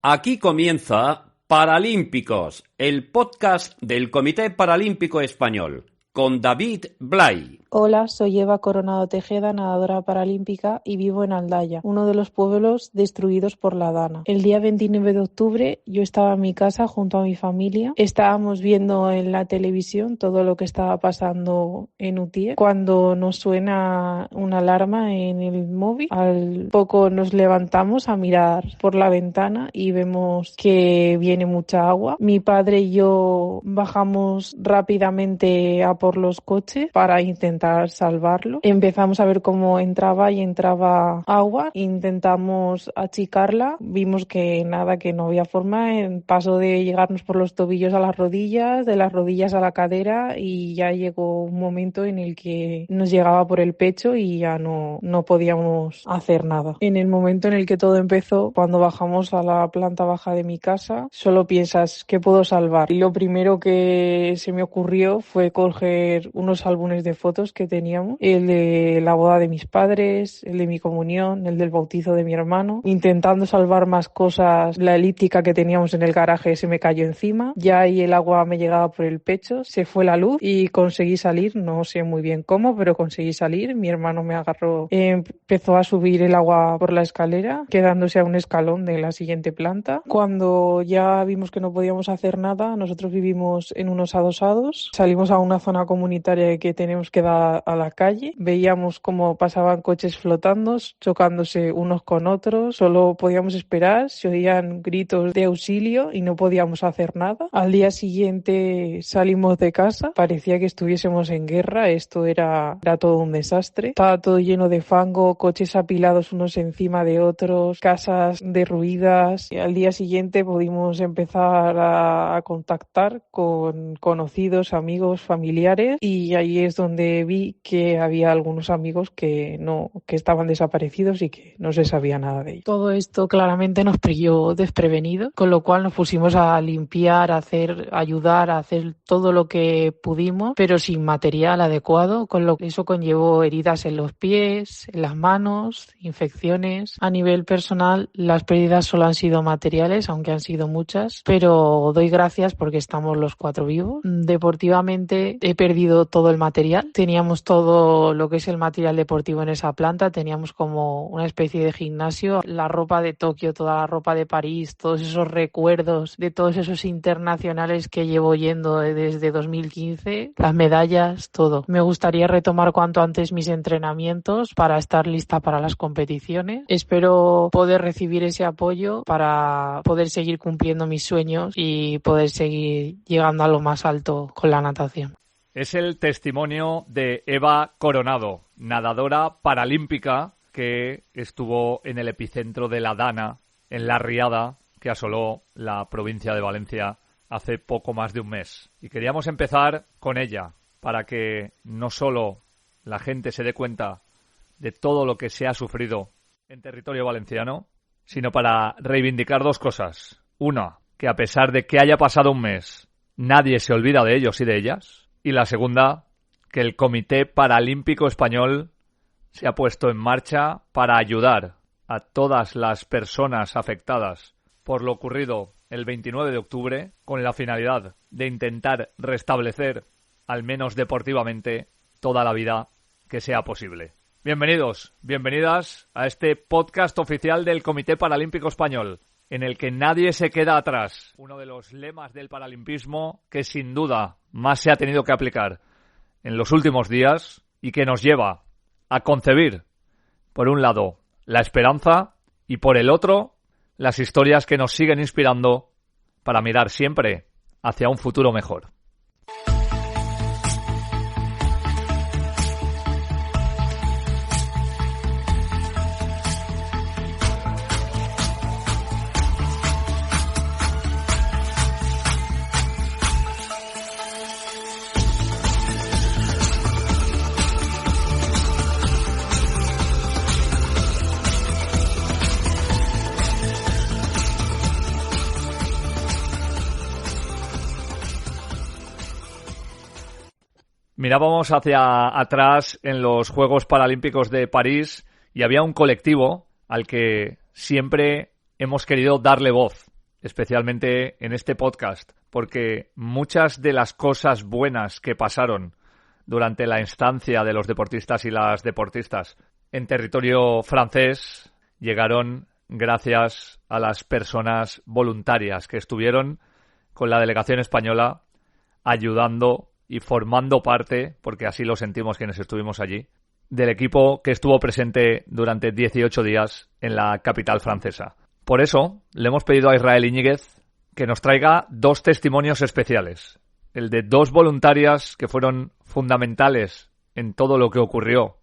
Aquí comienza Paralímpicos, el podcast del Comité Paralímpico Español, con David Blay. Hola, soy Eva Coronado Tejeda, nadadora paralímpica y vivo en Aldaya, uno de los pueblos destruidos por la Dana. El día 29 de octubre yo estaba en mi casa junto a mi familia. Estábamos viendo en la televisión todo lo que estaba pasando en Utiel cuando nos suena una alarma en el móvil. Al poco nos levantamos a mirar por la ventana y vemos que viene mucha agua. Mi padre y yo bajamos rápidamente a por los coches para intentar salvarlo. Empezamos a ver cómo entraba agua, intentamos achicarla, vimos que nada, que no había forma, pasó de llegarnos por los tobillos a las rodillas, de las rodillas a la cadera, y ya llegó un momento en el que nos llegaba por el pecho y ya no podíamos hacer nada. En el momento en el que todo empezó, cuando bajamos a la planta baja de mi casa, solo piensas, ¿qué puedo salvar? Y lo primero que se me ocurrió fue coger unos álbumes de fotos que teníamos, el de la boda de mis padres, el de mi comunión, el del bautizo de mi hermano, intentando salvar más cosas. La elíptica que teníamos en el garaje se me cayó encima, ya ahí el agua me llegaba por el pecho, se fue la luz y conseguí salir, no sé muy bien cómo, pero conseguí salir. Mi hermano me agarró, empezó a subir el agua por la escalera, quedándose a un escalón de la siguiente planta. Cuando ya vimos que no podíamos hacer nada, nosotros vivimos en unos adosados, salimos a una zona comunitaria que tenemos que dar a la calle, veíamos cómo pasaban coches flotando, chocándose unos con otros, solo podíamos esperar, se oían gritos de auxilio y no podíamos hacer nada. Al día siguiente salimos de casa, parecía que estuviésemos en guerra, esto era todo un desastre, estaba todo lleno de fango, coches apilados unos encima de otros, casas derruidas, y al día siguiente pudimos empezar a contactar con conocidos, amigos, familiares, y ahí es donde vi que había algunos amigos que estaban desaparecidos y que no se sabía nada de ellos. Todo esto claramente nos pilló desprevenidos, con lo cual nos pusimos a limpiar, ayudar a hacer todo lo que pudimos, pero sin material adecuado, con lo que eso conllevó heridas en los pies, en las manos, infecciones. A nivel personal, las pérdidas solo han sido materiales, aunque han sido muchas, pero doy gracias porque estamos los 4 vivos. Deportivamente he perdido todo el material. Teníamos todo lo que es el material deportivo en esa planta, teníamos como una especie de gimnasio, la ropa de Tokio, toda la ropa de París, todos esos recuerdos de todos esos internacionales que llevo yendo desde 2015, las medallas, todo. Me gustaría retomar cuanto antes mis entrenamientos para estar lista para las competiciones. Espero poder recibir ese apoyo para poder seguir cumpliendo mis sueños y poder seguir llegando a lo más alto con la natación. Es el testimonio de Eva Coronado, nadadora paralímpica que estuvo en el epicentro de la Dana, en la riada que asoló la provincia de Valencia hace poco más de un mes. Y queríamos empezar con ella, para que no solo la gente se dé cuenta de todo lo que se ha sufrido en territorio valenciano, sino para reivindicar 2 cosas. Una, que a pesar de que haya pasado un mes, nadie se olvida de ellos y de ellas. Y la segunda, que el Comité Paralímpico Español se ha puesto en marcha para ayudar a todas las personas afectadas por lo ocurrido el 29 de octubre con la finalidad de intentar restablecer, al menos deportivamente, toda la vida que sea posible. Bienvenidos, bienvenidas a este podcast oficial del Comité Paralímpico Español, en el que nadie se queda atrás. Uno de los lemas del paralimpismo que sin duda más se ha tenido que aplicar en los últimos días y que nos lleva a concebir, por un lado, la esperanza y por el otro, las historias que nos siguen inspirando para mirar siempre hacia un futuro mejor. Mirábamos hacia atrás en los Juegos Paralímpicos de París y había un colectivo al que siempre hemos querido darle voz. especialmente en este podcast, porque muchas de las cosas buenas que pasaron durante la estancia de los deportistas y las deportistas en territorio francés llegaron gracias a las personas voluntarias que estuvieron con la delegación española ayudando y formando parte, porque así lo sentimos quienes estuvimos allí, del equipo que estuvo presente durante 18 días en la capital francesa. Por eso le hemos pedido a Israel Iñiguez que nos traiga 2 testimonios especiales. El de 2 voluntarias que fueron fundamentales en todo lo que ocurrió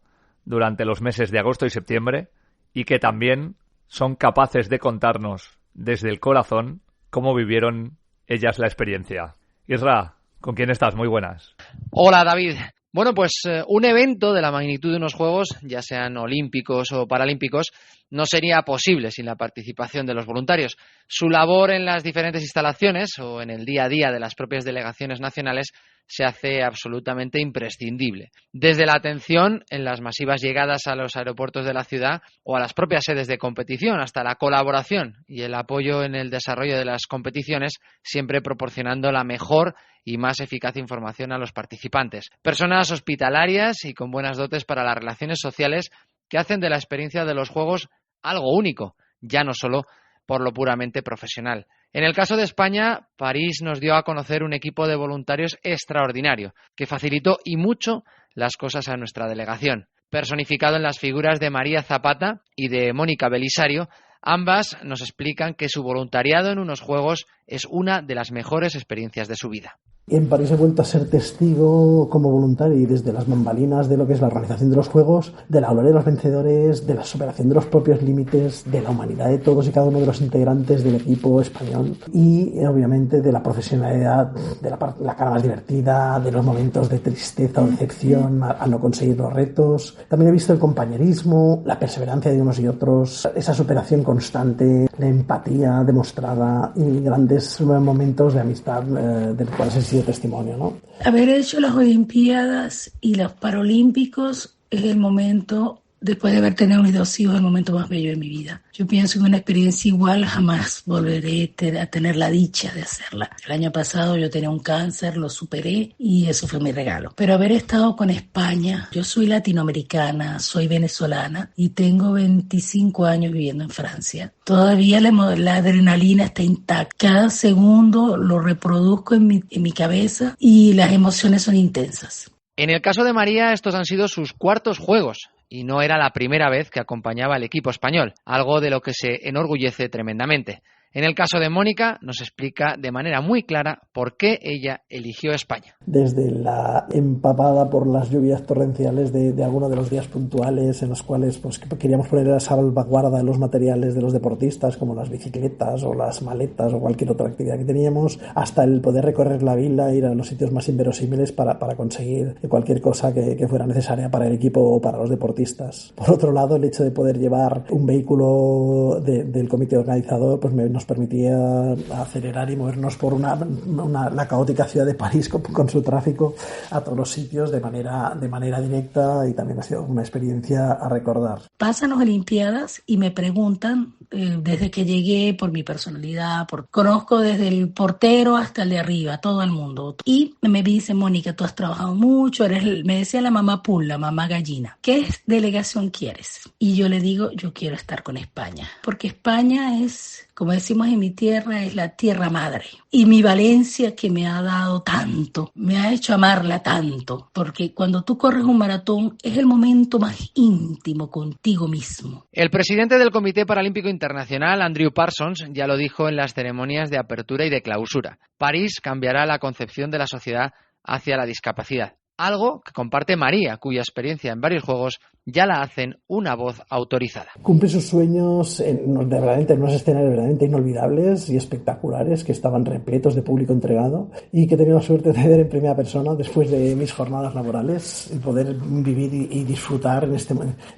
durante los meses de agosto y septiembre y que también son capaces de contarnos desde el corazón cómo vivieron ellas la experiencia. Isra, ¿con quién estás? Muy buenas. Hola, David. Bueno, pues un evento de la magnitud de unos Juegos, ya sean olímpicos o paralímpicos, no sería posible sin la participación de los voluntarios. Su labor en las diferentes instalaciones o en el día a día de las propias delegaciones nacionales se hace absolutamente imprescindible. Desde la atención en las masivas llegadas a los aeropuertos de la ciudad o a las propias sedes de competición, hasta la colaboración y el apoyo en el desarrollo de las competiciones, siempre proporcionando la mejor y más eficaz información a los participantes. Personas hospitalarias y con buenas dotes para las relaciones sociales que hacen de la experiencia de los Juegos algo único, ya no solo por lo puramente profesional. En el caso de España, París nos dio a conocer un equipo de voluntarios extraordinario, que facilitó y mucho las cosas a nuestra delegación. Personificado en las figuras de María Zapata y de Mónica Belisario, ambas nos explican que su voluntariado en unos Juegos es una de las mejores experiencias de su vida. En París he vuelto a ser testigo como voluntario y desde las bambalinas de lo que es la organización de los Juegos, de la gloria de los vencedores, de la superación de los propios límites, de la humanidad de todos y cada uno de los integrantes del equipo español y obviamente de la profesionalidad, de la cara más divertida, de los momentos de tristeza o decepción al no conseguir los retos. También he visto el compañerismo, la perseverancia de unos y otros, esa superación constante, la empatía demostrada y grandes momentos de amistad del cual se sido testimonio, ¿no? Haber hecho las Olimpiadas y los Paralímpicos es el momento, después de haber tenido mis 2 hijos, el momento más bello de mi vida. Yo pienso que una experiencia igual jamás volveré a tener la dicha de hacerla. El año pasado yo tenía un cáncer, lo superé y eso fue mi regalo. Pero haber estado con España, yo soy latinoamericana, soy venezolana y tengo 25 años viviendo en Francia. Todavía la adrenalina está intacta. Cada segundo lo reproduzco en mi cabeza y las emociones son intensas. En el caso de María, estos han sido sus 4º Juegos y no era la primera vez que acompañaba al equipo español, algo de lo que se enorgullece tremendamente. En el caso de Mónica, nos explica de manera muy clara por qué ella eligió España. Desde la empapada por las lluvias torrenciales de algunos de los días puntuales en los cuales pues, queríamos poner a salvaguarda los materiales de los deportistas, como las bicicletas o las maletas o cualquier otra actividad que teníamos, hasta el poder recorrer la vila, ir a los sitios más inverosímiles para conseguir cualquier cosa que fuera necesaria para el equipo o para los deportistas. Por otro lado, el hecho de poder llevar un vehículo del comité organizador pues nos permitía acelerar y movernos por la caótica ciudad de París con su tráfico a todos los sitios de manera directa y también ha sido una experiencia a recordar. Pasan las Olimpiadas y me preguntan desde que llegué por mi personalidad, conozco desde el portero hasta el de arriba, todo el mundo. Y me dice, Mónica, tú has trabajado mucho, me decía la mamá pool, la mamá gallina, ¿qué delegación quieres? Y yo le digo, yo quiero estar con España, porque España es, como decimos en mi tierra, es la tierra madre. Y mi Valencia que me ha dado tanto, me ha hecho amarla tanto, porque cuando tú corres un maratón es el momento más íntimo contigo mismo. El presidente del Comité Paralímpico Internacional, Andrew Parsons, ya lo dijo en las ceremonias de apertura y de clausura. París cambiará la concepción de la sociedad hacia la discapacidad. Algo que comparte María, cuya experiencia en varios Juegos ya la hacen una voz autorizada. Cumple sus sueños en unos escenarios verdaderamente inolvidables y espectaculares que estaban repletos de público entregado y que he tenido la suerte de ver en primera persona después de mis jornadas laborales y poder vivir y disfrutar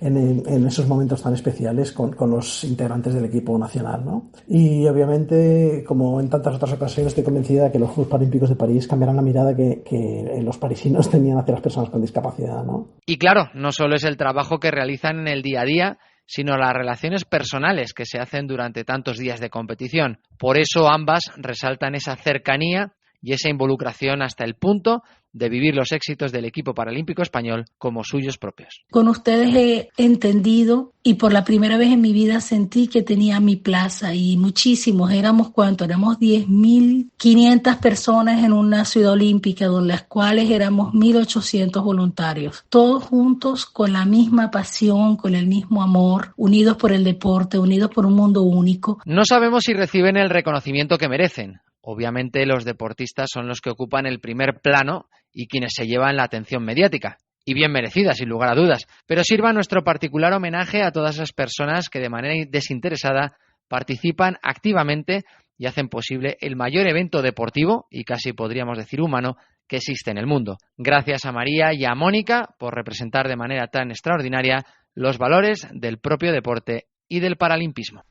en esos momentos tan especiales con los integrantes del equipo nacional, ¿no? Y obviamente, como en tantas otras ocasiones, estoy convencida de que los Juegos Paralímpicos de París cambiarán la mirada que los parisinos tenían hacia las personas con discapacidad, ¿no? Y claro, no solo es el trabajo que realizan en el día a día, sino las relaciones personales que se hacen durante tantos días de competición. Por eso ambas resaltan esa cercanía y esa involucración hasta el punto de vivir los éxitos del equipo paralímpico español como suyos propios. Con ustedes he entendido y por la primera vez en mi vida sentí que tenía mi plaza y muchísimos, éramos 10.500 personas en una ciudad olímpica, de las cuales éramos 1.800 voluntarios, todos juntos con la misma pasión, con el mismo amor, unidos por el deporte, unidos por un mundo único. No sabemos si reciben el reconocimiento que merecen. Obviamente los deportistas son los que ocupan el primer plano y quienes se llevan la atención mediática, y bien merecida, sin lugar a dudas, pero sirva nuestro particular homenaje a todas esas personas que de manera desinteresada participan activamente y hacen posible el mayor evento deportivo, y casi podríamos decir humano, que existe en el mundo. Gracias a María y a Mónica por representar de manera tan extraordinaria los valores del propio deporte y del paralimpismo.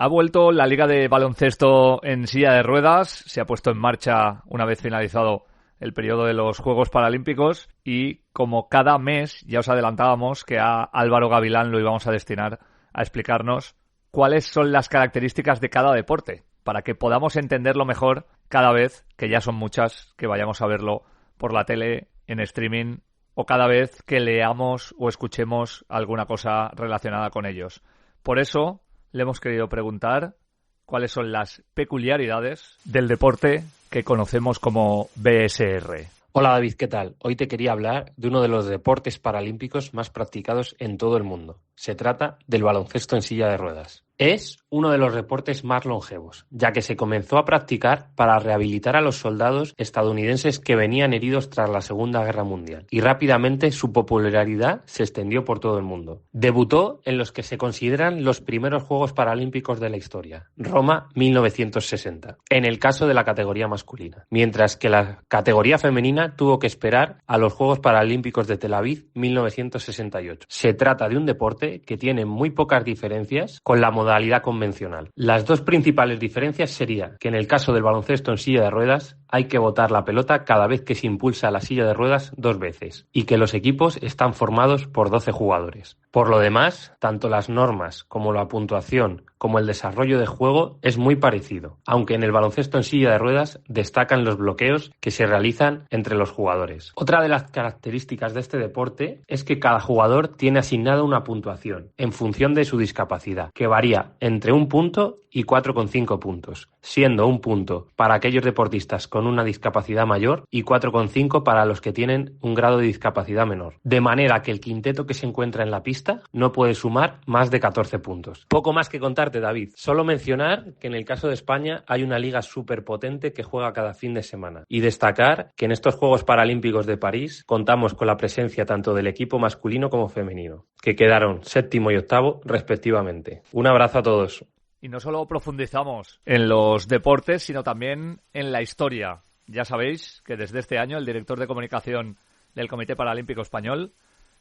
Ha vuelto la Liga de Baloncesto en silla de ruedas, se ha puesto en marcha una vez finalizado el periodo de los Juegos Paralímpicos y como cada mes ya os adelantábamos que a Álvaro Gavilán lo íbamos a destinar a explicarnos cuáles son las características de cada deporte para que podamos entenderlo mejor cada vez, que ya son muchas, que vayamos a verlo por la tele, en streaming o cada vez que leamos o escuchemos alguna cosa relacionada con ellos. Por eso le hemos querido preguntar cuáles son las peculiaridades del deporte que conocemos como BSR. Hola David, ¿qué tal? Hoy te quería hablar de uno de los deportes paralímpicos más practicados en todo el mundo. Se trata del baloncesto en silla de ruedas. Es uno de los deportes más longevos, ya que se comenzó a practicar para rehabilitar a los soldados estadounidenses que venían heridos tras la Segunda Guerra Mundial, y rápidamente su popularidad se extendió por todo el mundo. Debutó en los que se consideran los primeros Juegos Paralímpicos de la historia, Roma 1960, en el caso de la categoría masculina, mientras que la categoría femenina tuvo que esperar a los Juegos Paralímpicos de Tel Aviv 1968. Se trata de un deporte que tiene muy pocas diferencias con la modalidad convencional. Las dos principales diferencias serían que en el caso del baloncesto en silla de ruedas hay que botar la pelota cada vez que se impulsa la silla de ruedas 2 veces y que los equipos están formados por 12 jugadores. Por lo demás, tanto las normas como la puntuación como el desarrollo de juego es muy parecido, aunque en el baloncesto en silla de ruedas destacan los bloqueos que se realizan entre los jugadores. Otra de las características de este deporte es que cada jugador tiene asignada una puntuación en función de su discapacidad, que varía entre 1 punto y 4,5 puntos, siendo 1 punto para aquellos deportistas con una discapacidad mayor y 4,5 para los que tienen un grado de discapacidad menor. De manera que el quinteto que se encuentra en la pista no puede sumar más de 14 puntos. Poco más que contarte, David. Solo mencionar que en el caso de España hay una liga súper potente que juega cada fin de semana. Y destacar que en estos Juegos Paralímpicos de París contamos con la presencia tanto del equipo masculino como femenino, que quedaron 7º y 8º respectivamente. Un abrazo a todos. Y no solo profundizamos en los deportes, sino también en la historia. Ya sabéis que desde este año el director de comunicación del Comité Paralímpico Español,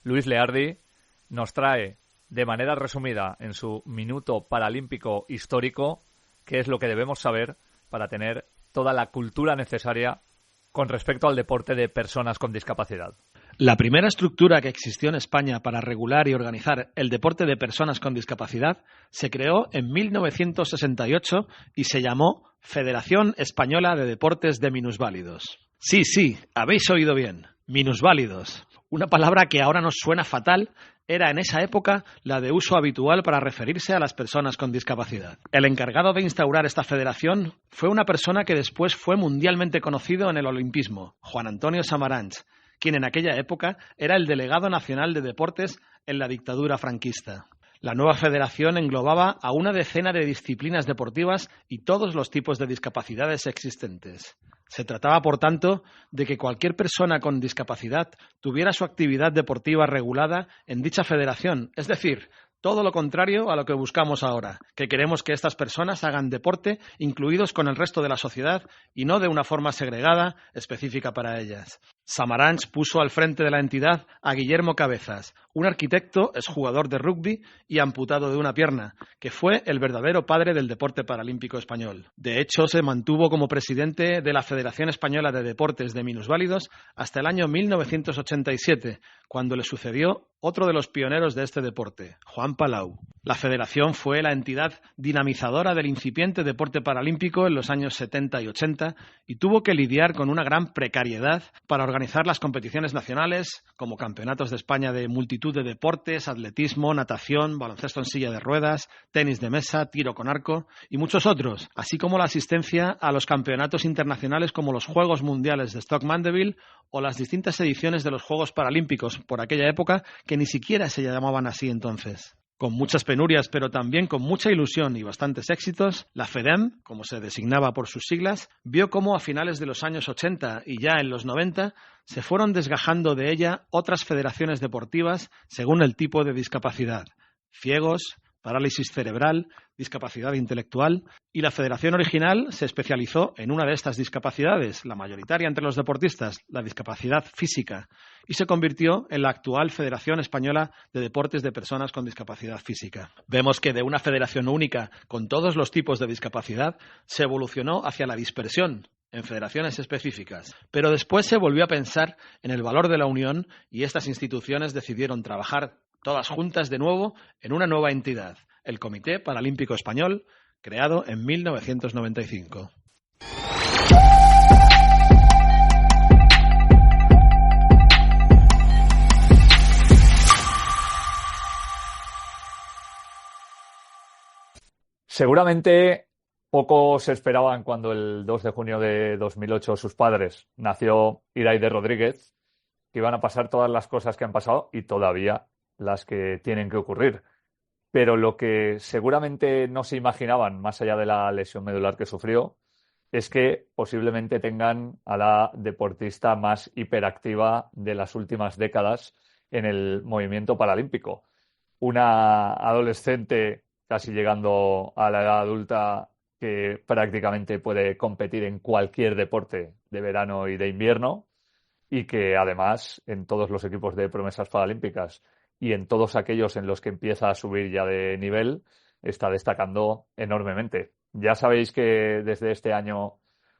Luis Leardi, nos trae de manera resumida en su Minuto Paralímpico Histórico qué es lo que debemos saber para tener toda la cultura necesaria con respecto al deporte de personas con discapacidad. La primera estructura que existió en España para regular y organizar el deporte de personas con discapacidad se creó en 1968 y se llamó Federación Española de Deportes de Minusválidos. Sí, habéis oído bien, minusválidos. Una palabra que ahora nos suena fatal, era en esa época la de uso habitual para referirse a las personas con discapacidad. El encargado de instaurar esta federación fue una persona que después fue mundialmente conocido en el olimpismo, Juan Antonio Samaranch, quien en aquella época era el delegado nacional de deportes en la dictadura franquista. La nueva federación englobaba a una decena de disciplinas deportivas y todos los tipos de discapacidades existentes. Se trataba, por tanto, de que cualquier persona con discapacidad tuviera su actividad deportiva regulada en dicha federación, es decir, todo lo contrario a lo que buscamos ahora, que queremos que estas personas hagan deporte incluidos con el resto de la sociedad y no de una forma segregada específica para ellas. Samaranch puso al frente de la entidad a Guillermo Cabezas, un arquitecto, exjugador de rugby y amputado de una pierna, que fue el verdadero padre del deporte paralímpico español. De hecho, se mantuvo como presidente de la Federación Española de Deportes de Minusválidos hasta el año 1987, cuando le sucedió otro de los pioneros de este deporte, Juan Palau. La federación fue la entidad dinamizadora del incipiente deporte paralímpico en los años 70 y 80 y tuvo que lidiar con una gran precariedad para organizar las competiciones nacionales, como campeonatos de España de multitud de deportes, atletismo, natación, baloncesto en silla de ruedas, tenis de mesa, tiro con arco y muchos otros, así como la asistencia a los campeonatos internacionales como los Juegos Mundiales de Stoke Mandeville o las distintas ediciones de los Juegos Paralímpicos por aquella época que ni siquiera se llamaban así entonces. Con muchas penurias, pero también con mucha ilusión y bastantes éxitos, la FEDEM, como se designaba por sus siglas, vio cómo a finales de los años 80 y ya en los 90 se fueron desgajando de ella otras federaciones deportivas según el tipo de discapacidad: ciegos, parálisis cerebral, discapacidad intelectual, y la federación original se especializó en una de estas discapacidades, la mayoritaria entre los deportistas, la discapacidad física, y se convirtió en la actual Federación Española de Deportes de Personas con Discapacidad Física. Vemos que de una federación única con todos los tipos de discapacidad se evolucionó hacia la dispersión en federaciones específicas, pero después se volvió a pensar en el valor de la unión y estas instituciones decidieron trabajar todas juntas de nuevo en una nueva entidad, el Comité Paralímpico Español, creado en 1995. Seguramente pocos esperaban cuando el 2 de junio de 2008 sus padres nació Iraide Rodríguez, que iban a pasar todas las cosas que han pasado y todavía las que tienen que ocurrir. Pero lo que seguramente no se imaginaban, más allá de la lesión medular que sufrió, es que posiblemente tengan a la deportista más hiperactiva de las últimas décadas en el movimiento paralímpico. Una adolescente casi llegando a la edad adulta que prácticamente puede competir en cualquier deporte de verano y de invierno y que además en todos los equipos de promesas paralímpicas y en todos aquellos en los que empieza a subir ya de nivel, está destacando enormemente. Ya sabéis que desde este año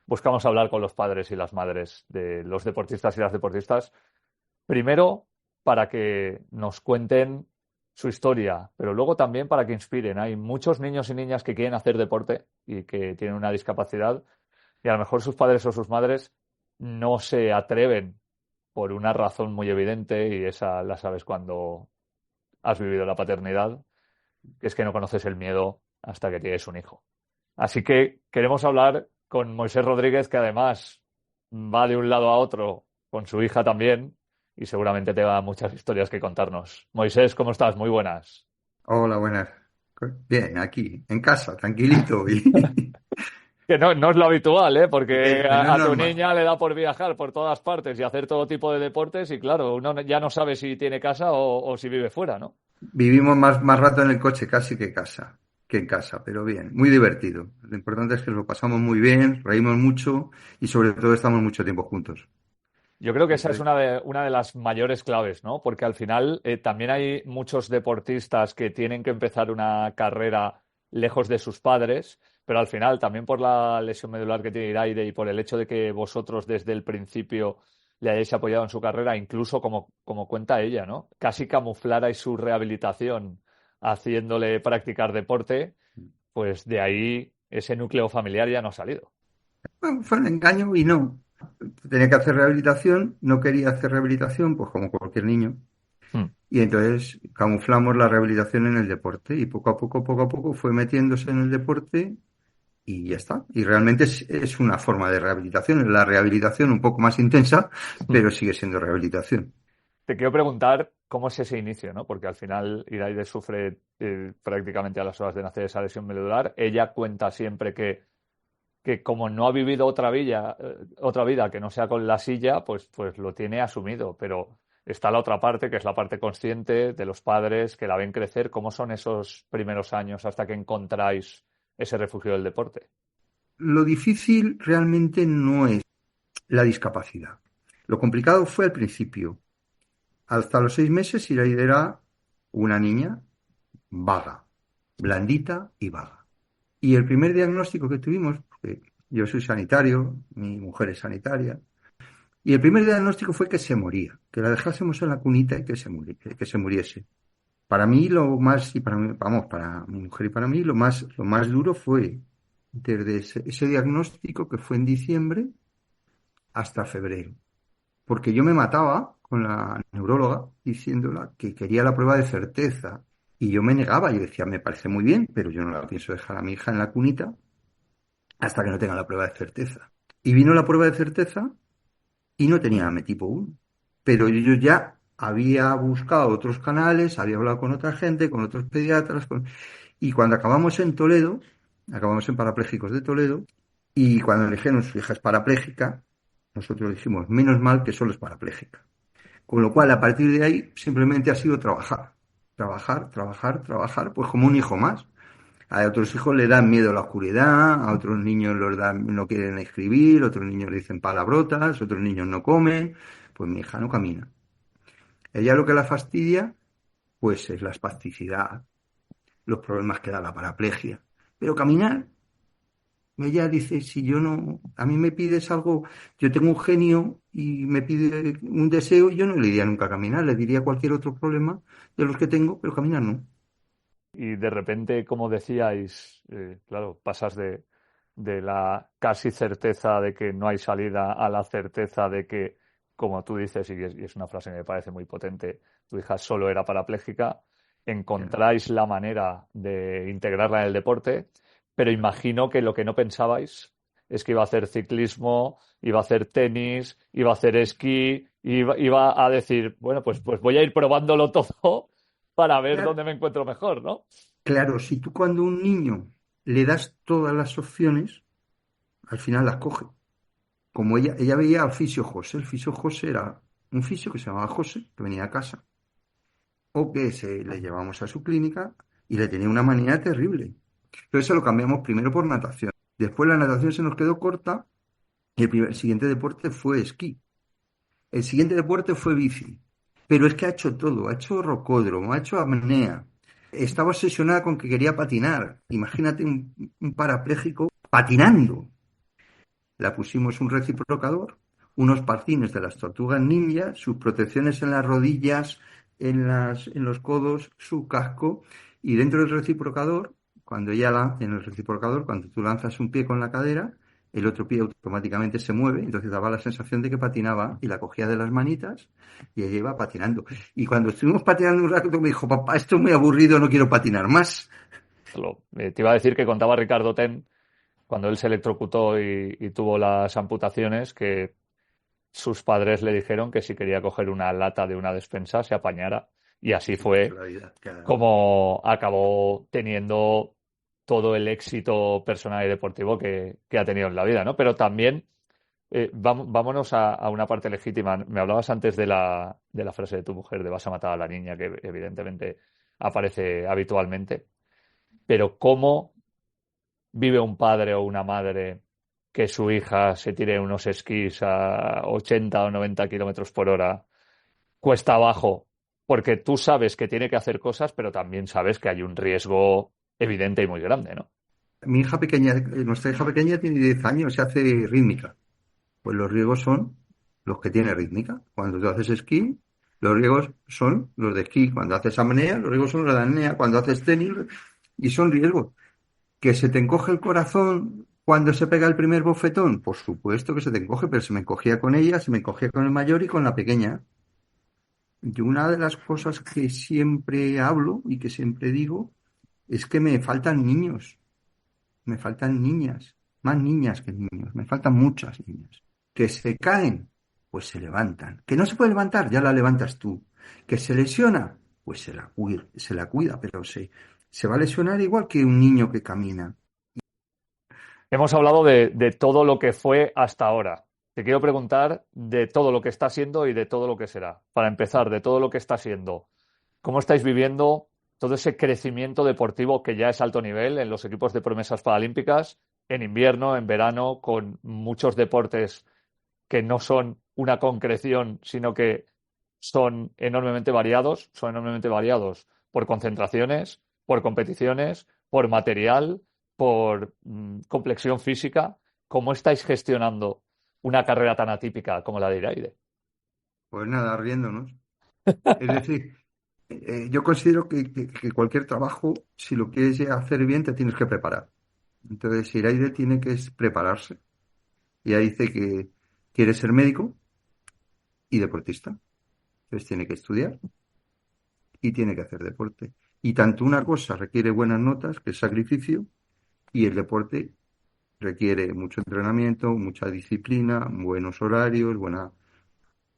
buscamos hablar con los padres y las madres de los deportistas y las deportistas, primero para que nos cuenten su historia, pero luego también para que inspiren. Hay muchos niños y niñas que quieren hacer deporte y que tienen una discapacidad y a lo mejor sus padres o sus madres no se atreven por una razón muy evidente, y esa la sabes cuando has vivido la paternidad, que es que no conoces el miedo hasta que tienes un hijo. Así que queremos hablar con Moisés Rodríguez, que además va de un lado a otro con su hija también, y seguramente tenga muchas historias que contarnos. Moisés, ¿cómo estás? Muy buenas. Hola, buenas. Bien, aquí, en casa, tranquilito. Que no es lo habitual, ¿eh? Porque no es a tu normal. niña le da por viajar por todas partes y hacer todo tipo de deportes y claro, uno ya no sabe si tiene casa o si vive fuera, ¿no? Vivimos más rato en el coche casi que en casa, pero bien, muy divertido. Lo importante es que lo pasamos muy bien, reímos mucho y sobre todo estamos mucho tiempo juntos. Yo creo que esa es una de las mayores claves, ¿no? Porque al final también hay muchos deportistas que tienen que empezar una carrera lejos de sus padres, pero al final también por la lesión medular que tiene Iraide y por el hecho de que vosotros desde el principio le hayáis apoyado en su carrera, incluso como cuenta ella, ¿no? Casi camuflarais su rehabilitación haciéndole practicar deporte, pues de ahí ese núcleo familiar ya no ha salido. Bueno, fue un engaño y no. Tenía que hacer rehabilitación, no quería hacer rehabilitación, pues como cualquier niño. Y entonces camuflamos la rehabilitación en el deporte y poco a poco fue metiéndose en el deporte y ya está. Y realmente es una forma de rehabilitación, es la rehabilitación un poco más intensa, pero sigue siendo rehabilitación. Te quiero preguntar cómo es ese inicio, ¿no? Porque al final Iraide sufre prácticamente a las horas de nacer esa lesión medular. Ella cuenta siempre que como no ha vivido otra vida que no sea con la silla, pues lo tiene asumido. Pero está la otra parte, que es la parte consciente de los padres que la ven crecer. ¿Cómo son esos primeros años hasta que encontráis ese refugio del deporte? Lo difícil realmente no es la discapacidad. Lo complicado fue al principio. Hasta los 6 meses Iraida era una niña vaga, blandita y vaga. Y el primer diagnóstico que tuvimos, porque yo soy sanitario, mi mujer es sanitaria, y el primer diagnóstico fue que se moría, que la dejásemos en la cunita y que se muriese. Para mí lo más, y para mí, vamos, para mi mujer y para mí, lo más duro fue desde ese diagnóstico, que fue en diciembre, hasta febrero. Porque yo me mataba con la neuróloga diciéndola que quería la prueba de certeza. Y yo me negaba, yo decía, me parece muy bien, pero yo no la pienso dejar a mi hija en la cunita hasta que no tenga la prueba de certeza. Y vino la prueba de certeza y no tenía AME tipo 1. Pero yo ya había buscado otros canales, había hablado con otra gente, con otros pediatras, y cuando acabamos en Toledo, acabamos en Parapléjicos de Toledo, y cuando le dijeron su hija es parapléjica, nosotros dijimos, menos mal que solo es parapléjica. Con lo cual, a partir de ahí, simplemente ha sido trabajar, pues como un hijo más. A otros hijos le dan miedo a la oscuridad, a otros niños no quieren escribir, otros niños le dicen palabrotas, otros niños no comen. Pues mi hija no camina. Ella lo que la fastidia, pues es la espasticidad, los problemas que da la paraplegia. Pero caminar, ella dice, si yo no, a mí me pides algo, yo tengo un genio y me pide un deseo, yo no le diría nunca caminar, le diría cualquier otro problema de los que tengo, pero caminar no. Y de repente, como decíais, claro, pasas de la casi certeza de que no hay salida a la certeza de que, como tú dices, y es una frase que me parece muy potente, tu hija solo era parapléjica, encontráis la manera de integrarla en el deporte, pero imagino que lo que no pensabais es que iba a hacer ciclismo, iba a hacer tenis, iba a hacer esquí, iba a decir, bueno, pues voy a ir probándolo todo para ver dónde me encuentro mejor, ¿no? Claro, si tú cuando a un niño le das todas las opciones, al final las coge. Como ella veía al fisio José, el fisio José era un fisio que se llamaba José, que venía a casa, o que le llevamos a su clínica y le tenía una manía terrible. Entonces se lo cambiamos primero por natación. Después la natación se nos quedó corta y el siguiente deporte fue esquí. El siguiente deporte fue bici. Pero es que ha hecho todo, ha hecho rocódromo, ha hecho apnea. Estaba obsesionada con que quería patinar. Imagínate un parapléjico patinando. La pusimos un reciprocador, unos patines de las tortugas ninja, sus protecciones en las rodillas, en los codos, su casco, y dentro del reciprocador, cuando tú lanzas un pie con la cadera, el otro pie automáticamente se mueve, entonces daba la sensación de que patinaba y la cogía de las manitas y ella iba patinando. Y cuando estuvimos patinando un rato me dijo, papá, esto es muy aburrido, no quiero patinar más. Te iba a decir que contaba Ricardo Ten, cuando él se electrocutó y tuvo las amputaciones, que sus padres le dijeron que si quería coger una lata de una despensa se apañara. Y así fue como acabó teniendo todo el éxito personal y deportivo que ha tenido en la vida, ¿no? Pero también, vámonos a una parte legítima. Me hablabas antes de la frase de tu mujer, de vas a matar a la niña, que evidentemente aparece habitualmente. Pero ¿cómo vive un padre o una madre que su hija se tire unos esquís a 80 o 90 kilómetros por hora cuesta abajo? Porque tú sabes que tiene que hacer cosas, pero también sabes que hay un riesgo evidente y muy grande, ¿no? Nuestra hija pequeña tiene 10 años, se hace rítmica. Pues los riesgos son los que tiene rítmica. Cuando tú haces esquí, los riesgos son los de esquí. Cuando haces apnea, los riesgos son los de apnea. Cuando haces tenis, y son riesgos. ¿Que se te encoge el corazón cuando se pega el primer bofetón? Por supuesto que se te encoge, pero se me encogía con ella, se me encogía con el mayor y con la pequeña. Y una de las cosas que siempre hablo y que siempre digo es que me faltan niños, me faltan niñas, más niñas que niños, me faltan muchas niñas. Que se caen, pues se levantan. Que no se puede levantar, ya la levantas tú. Que se lesiona, pues se la cuida, pero se va a lesionar igual que un niño que camina. Hemos hablado de todo lo que fue hasta ahora. Te quiero preguntar de todo lo que está siendo y de todo lo que será. Para empezar, de todo lo que está siendo, ¿cómo estáis viviendo todo ese crecimiento deportivo que ya es alto nivel en los equipos de promesas paralímpicas, en invierno, en verano, con muchos deportes que no son una concreción, sino que son enormemente variados por concentraciones, por competiciones, por material, por complexión física. ¿Cómo estáis gestionando una carrera tan atípica como la de Iraide? Pues nada, riéndonos. Es decir, yo considero que cualquier trabajo, si lo quieres hacer bien, te tienes que preparar. Entonces, Iraide tiene que prepararse. Y ahí dice que quiere ser médico y deportista. Entonces tiene que estudiar y tiene que hacer deporte. Y tanto una cosa requiere buenas notas, que es sacrificio, y el deporte requiere mucho entrenamiento, mucha disciplina, buenos horarios,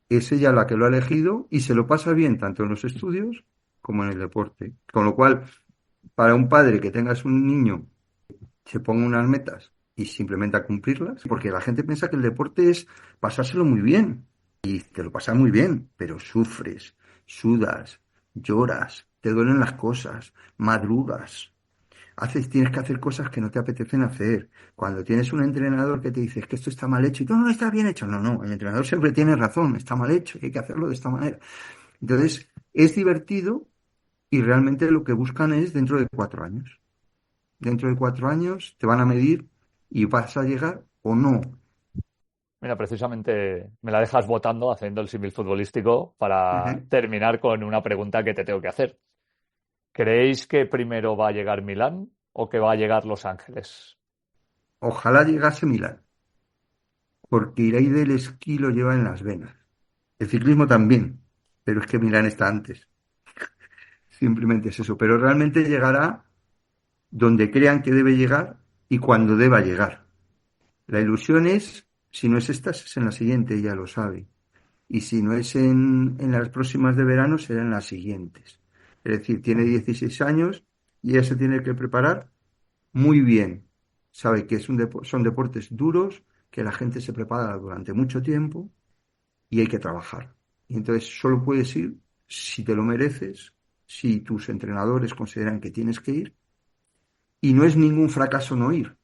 Es ella la que lo ha elegido y se lo pasa bien tanto en los estudios como en el deporte. Con lo cual, para un padre que tengas un niño, se ponga unas metas y simplemente a cumplirlas, porque la gente piensa que el deporte es pasárselo muy bien. Y te lo pasas muy bien, pero sufres, sudas, lloras, te duelen las cosas, madrugas. Tienes que hacer cosas que no te apetecen hacer. Cuando tienes un entrenador que te dice es que esto está mal hecho y tú no, está bien hecho. No, el entrenador siempre tiene razón, está mal hecho y hay que hacerlo de esta manera. Entonces, es divertido y realmente lo que buscan es dentro de 4 años. Dentro de 4 años te van a medir y vas a llegar o no. Mira, precisamente me la dejas votando haciendo el símil futbolístico para terminar con una pregunta que te tengo que hacer. ¿Creéis que primero va a llegar Milán o que va a llegar Los Ángeles? Ojalá llegase Milán, porque Iraide el esquí lo lleva en las venas. El ciclismo también, pero es que Milán está antes. Simplemente es eso, pero realmente llegará donde crean que debe llegar y cuando deba llegar. La ilusión es, si no es esta, es en la siguiente, ella lo sabe. Y si no es en las próximas de verano, será en las siguientes. Es decir, tiene 16 años y ella se tiene que preparar muy bien. Sabe que son deportes duros, que la gente se prepara durante mucho tiempo y hay que trabajar. Y entonces solo puedes ir si te lo mereces, si tus entrenadores consideran que tienes que ir. Y no es ningún fracaso no ir.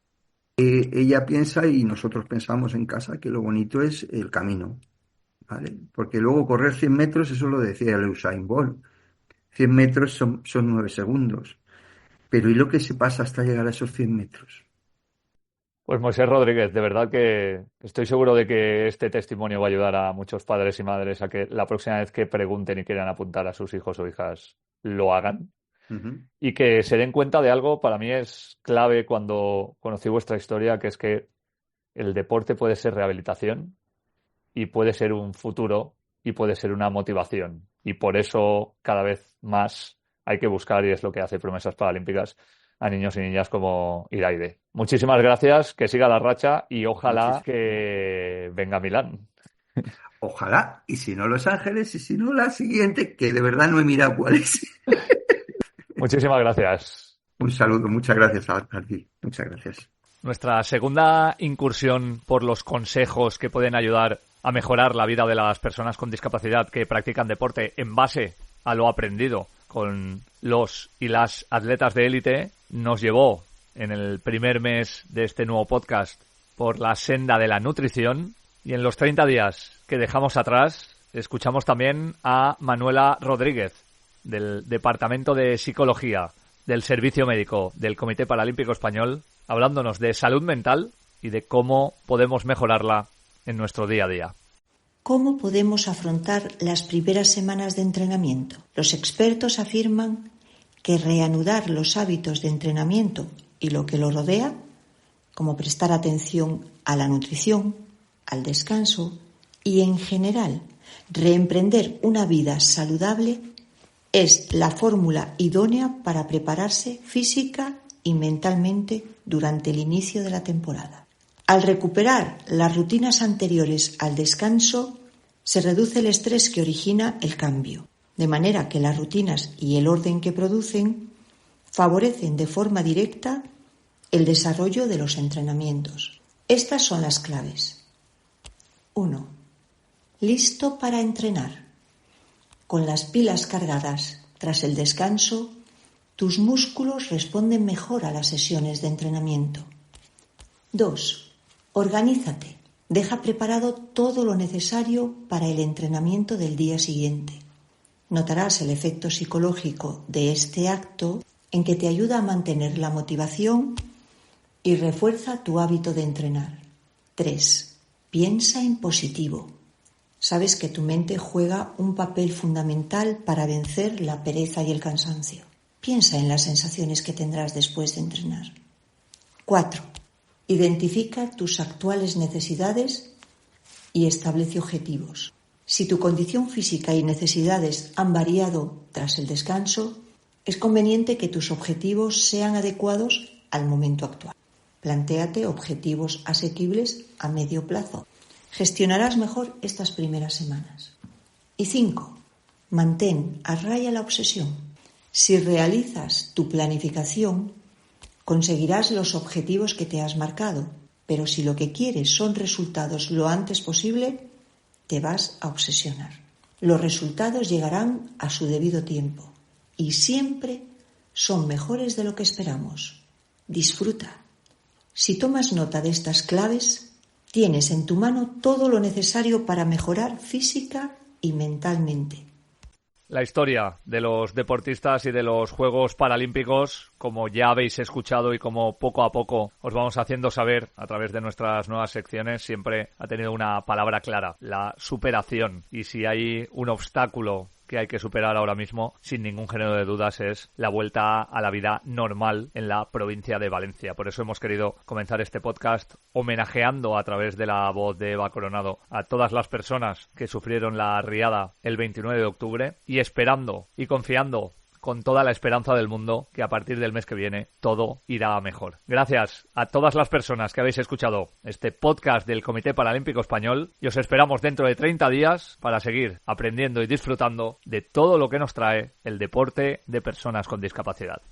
Ella piensa y nosotros pensamos en casa que lo bonito es el camino, ¿vale? Porque luego correr 100 metros, eso lo decía el Usain Bolt. 100 metros son 9 segundos. Pero ¿y lo que se pasa hasta llegar a esos 100 metros? Pues Moisés Rodríguez, de verdad que estoy seguro de que este testimonio va a ayudar a muchos padres y madres a que la próxima vez que pregunten y quieran apuntar a sus hijos o hijas lo hagan. Y que se den cuenta de algo, para mí es clave cuando conocí vuestra historia, que es que el deporte puede ser rehabilitación y puede ser un futuro y puede ser una motivación. Y por eso cada vez más hay que buscar, y es lo que hace Promesas Paralímpicas, a niños y niñas como Iraide. Muchísimas gracias, que siga la racha y ojalá que venga Milán. Ojalá, y si no Los Ángeles, y si no la siguiente, que de verdad no he mirado cuál es. Muchísimas gracias. Un saludo, muchas gracias a ti. Muchas gracias. Nuestra segunda incursión por los consejos que pueden ayudar a mejorar la vida de las personas con discapacidad que practican deporte en base a lo aprendido con los y las atletas de élite nos llevó en el primer mes de este nuevo podcast por la senda de la nutrición, y en los 30 días que dejamos atrás escuchamos también a Manuela Rodríguez del Departamento de Psicología del Servicio Médico del Comité Paralímpico Español, hablándonos de salud mental y de cómo podemos mejorarla en nuestro día a día. ¿Cómo podemos afrontar las primeras semanas de entrenamiento? Los expertos afirman que reanudar los hábitos de entrenamiento y lo que lo rodea, como prestar atención a la nutrición, al descanso y, en general, reemprender una vida saludable, es la fórmula idónea para prepararse física y mentalmente durante el inicio de la temporada. Al recuperar las rutinas anteriores al descanso, se reduce el estrés que origina el cambio, de manera que las rutinas y el orden que producen favorecen de forma directa el desarrollo de los entrenamientos. Estas son las claves. 1. Listo para entrenar. Con las pilas cargadas tras el descanso, tus músculos responden mejor a las sesiones de entrenamiento. 2. Organízate. Deja preparado todo lo necesario para el entrenamiento del día siguiente. Notarás el efecto psicológico de este acto en que te ayuda a mantener la motivación y refuerza tu hábito de entrenar. 3. Piensa en positivo. Sabes que tu mente juega un papel fundamental para vencer la pereza y el cansancio. Piensa en las sensaciones que tendrás después de entrenar. 4. Identifica tus actuales necesidades y establece objetivos. Si tu condición física y necesidades han variado tras el descanso, es conveniente que tus objetivos sean adecuados al momento actual. Plantéate objetivos asequibles a medio plazo. Gestionarás mejor estas primeras semanas. Y 5. Mantén a raya la obsesión. Si realizas tu planificación, conseguirás los objetivos que te has marcado, pero si lo que quieres son resultados lo antes posible, te vas a obsesionar. Los resultados llegarán a su debido tiempo y siempre son mejores de lo que esperamos. Disfruta. Si tomas nota de estas claves, tienes en tu mano todo lo necesario para mejorar física y mentalmente. La historia de los deportistas y de los Juegos Paralímpicos, como ya habéis escuchado y como poco a poco os vamos haciendo saber a través de nuestras nuevas secciones, siempre ha tenido una palabra clara: la superación. Y si hay un obstáculo que hay que superar ahora mismo, sin ningún género de dudas, es la vuelta a la vida normal en la provincia de Valencia. Por eso hemos querido comenzar este podcast homenajeando a través de la voz de Eva Coronado a todas las personas que sufrieron la riada el 29 de octubre y esperando y confiando con toda la esperanza del mundo que a partir del mes que viene todo irá a mejor. Gracias a todas las personas que habéis escuchado este podcast del Comité Paralímpico Español y os esperamos dentro de 30 días para seguir aprendiendo y disfrutando de todo lo que nos trae el deporte de personas con discapacidad.